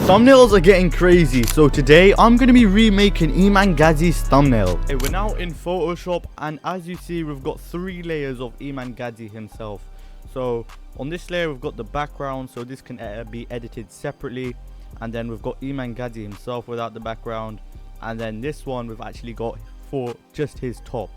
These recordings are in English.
Thumbnails are getting crazy, so today I'm going to be remaking Iman Gadzhi's thumbnail. Hey, we're now in Photoshop, and as you see, we've got 3 layers of Iman Gadzhi himself. So on this layer we've got the background, so this can be edited separately, and then we've got Iman Gadzhi himself without the background, and then this one we've actually got for just his top,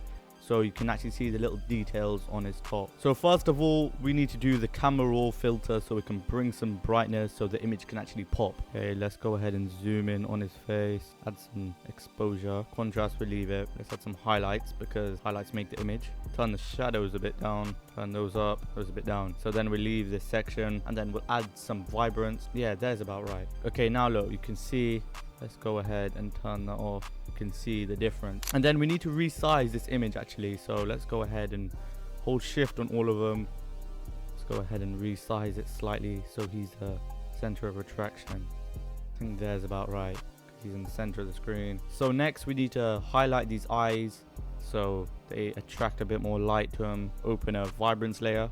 so you can actually see the little details on his top. So first of all, we need to do the camera raw filter so we can bring some brightness so the image can actually pop. Okay, let's go ahead and zoom in on his face, add some exposure, contrast we leave it. Let's add some highlights because highlights make the image. Turn the shadows a bit down, turn those up, those a bit down. So then we leave this section, and then we'll add some vibrance. Yeah, there's about right. Okay, now look, you can see, let's go ahead and turn that off. You can see the difference. And then we need to resize this image actually. So let's go ahead and hold shift on all of them. Let's go ahead and resize it slightly so he's the center of attraction. I think there's about right. He's in the center of the screen. So next we need to highlight these eyes so they attract a bit more light to them. Open a vibrance layer.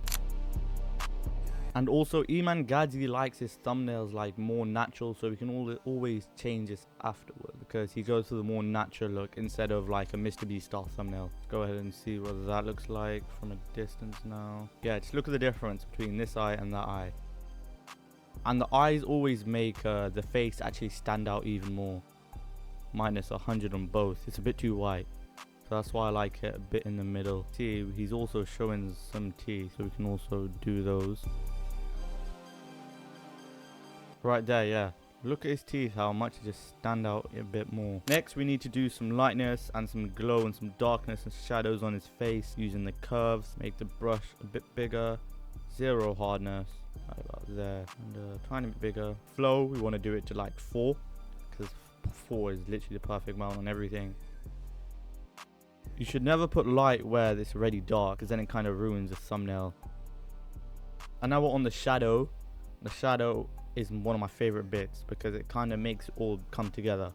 And also Iman Gadzhi likes his thumbnails like more natural, so we can always change this afterward because he goes for the more natural look instead of like a Mr. Beast style thumbnail. Let's go ahead and see what that looks like from a distance now. Yeah, just look at the difference between this eye and that eye. And the eyes always make the face actually stand out even more. Minus 100 on both. It's a bit too white. So that's why I like it a bit in the middle. See, he's also showing some teeth, so we can also do those. Right there, yeah. Look at his teeth, how much they just stand out a bit more. Next, we need to do some lightness and some glow and some darkness and shadows on his face using the curves. Make the brush a bit bigger. 0 hardness, right about there, and a tiny bit bigger. Flow, we want to do it to like 4, because 4 is literally the perfect amount on everything. You should never put light where it's already dark, because then it kind of ruins the thumbnail. And now we're on the shadow. The shadow is one of my favorite bits because it kind of makes it all come together.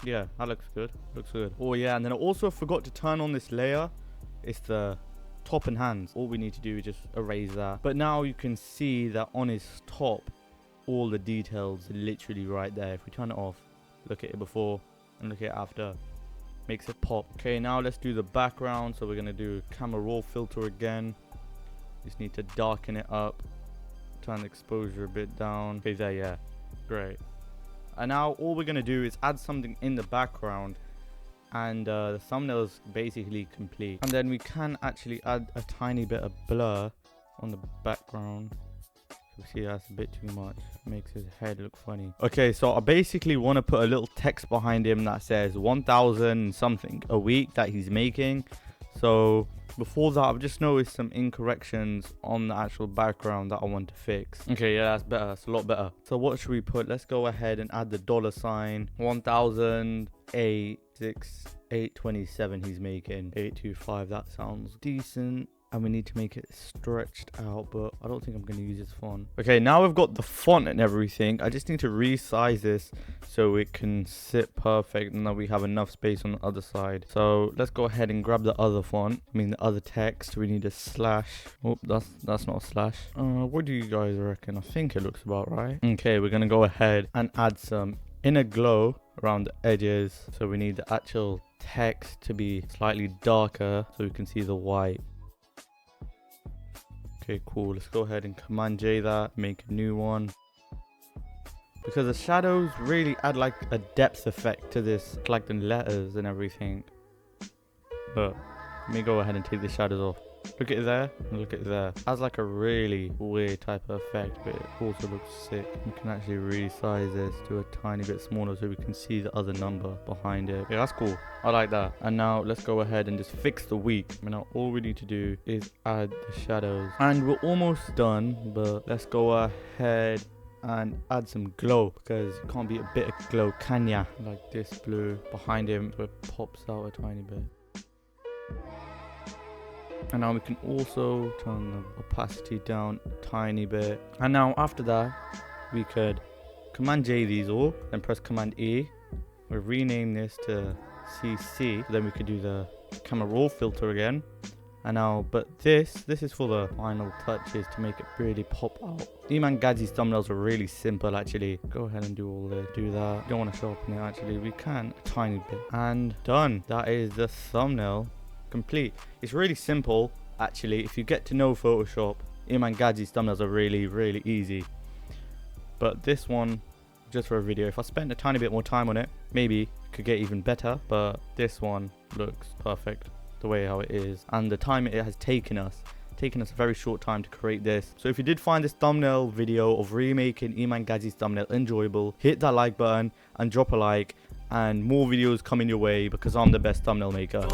Yeah, that looks good. Looks good. Oh yeah, and then I also forgot to turn on this layer. It's the top and hands. All we need to do is just erase that. But now you can see that on his top, all the details are literally right there. If we turn it off, look at it before and look at it after. Makes it pop. Okay, now let's do the background. So we're gonna do camera raw filter again. Just need to darken it up. Turn the exposure a bit down. Okay, there, yeah, great. And now all we're gonna do is add something in the background, and the thumbnail is basically complete. And then we can actually add a tiny bit of blur on the background. You see, that's a bit too much. Makes his head look funny. Okay, so I basically want to put a little text behind him that says 1,000 something a week that he's making. So before that, I've just noticed some incorrections on the actual background that I want to fix. Okay, yeah, that's better. That's a lot better. So what should we put? Let's go ahead and add the $sign. 1,008,827 he's making. 825, that sounds decent. And we need to make it stretched out, but I don't think I'm going to use this font. Okay, now we've got the font and everything. I just need to resize this so it can sit perfect and that we have enough space on the other side. So let's go ahead and grab the other font. I mean the other text. We need a slash. Oh, that's not a slash. What do you guys reckon? I think it looks about right. Okay, we're going to go ahead and add some inner glow around the edges. So we need the actual text to be slightly darker so we can see the white. Okay, cool. Let's go ahead and Command J that, make a new one. Because the shadows really add like a depth effect to this, like the letters and everything. But let me go ahead and take the shadows off. Look at it there, and look at it there. It has like a really weird type of effect, but it also looks sick. We can actually resize this to a tiny bit smaller so we can see the other number behind it. Yeah, that's cool. I like that. And now let's go ahead and just fix the week. And now all we need to do is add the shadows. And we're almost done, but let's go ahead and add some glow because it can't be a bit of glow, can ya? Like this blue behind him so it pops out a tiny bit. And now we can also turn the opacity down a tiny bit. And now after that, we could Command J these all, then press Command E. We'll rename this to CC. Then we could do the camera raw filter again. And now, but this is for the final touches to make it really pop out. Iman Gadzhi's thumbnails are really simple actually. Go ahead and do all this, do that. Don't want to sharpen it actually, we can a tiny bit. And done. That is the thumbnail complete. It's really simple actually. If you get to know Photoshop, Iman Gadzhi's thumbnails are really easy. But this one, just for a video, if I spent a tiny bit more time on it, maybe it could get even better. But this one looks perfect the way how it is, and the time it has taken us a very short time to create this. So if you did find this thumbnail video of remaking Iman Gadzhi's thumbnail enjoyable, hit that like button and drop a like, and more videos coming your way because I'm the best thumbnail maker.